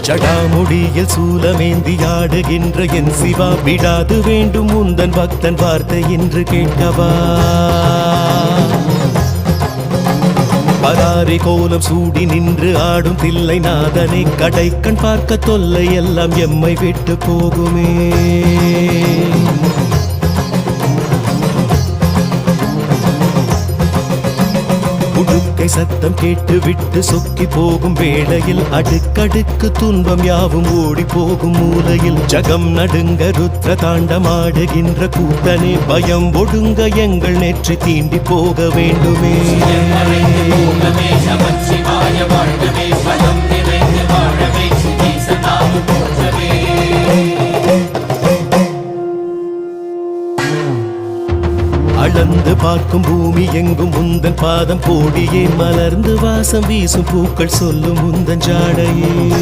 ஜடாமுடியில் சூலமேந்தி ஆடுகின்ற என் சிவா விடாது வேண்டும் உந்தன் பக்தன் வார்த்தை என்று கேட்கவா பராரி கோலம் சூடி நின்று ஆடும் தில்லை நாதனை கடைக்கண் பார்க்க தொல்லை எல்லாம் எம்மை விட்டு போகுமே உடுக்கை சத்தம் கேட்டு விட்டு சொக்கி போகும் வேளையில் அடுக்கடுக்கு துன்பம் யாவும் ஓடி போகும் மூலையில் ஜகம் நடுங்க ருத்ர தாண்டமாடுகின்ற கூத்தனே பயம் ஒடுங்க எங்கள் நெற்றி தீண்டி போக வேண்டுமே அளந்து பார்க்கும் பூமி எங்கும் உந்தன் பாதம் போடியே மலர்ந்து வாசம் வீசும் பூக்கள் சொல்லும் உந்தன் ஜாடையே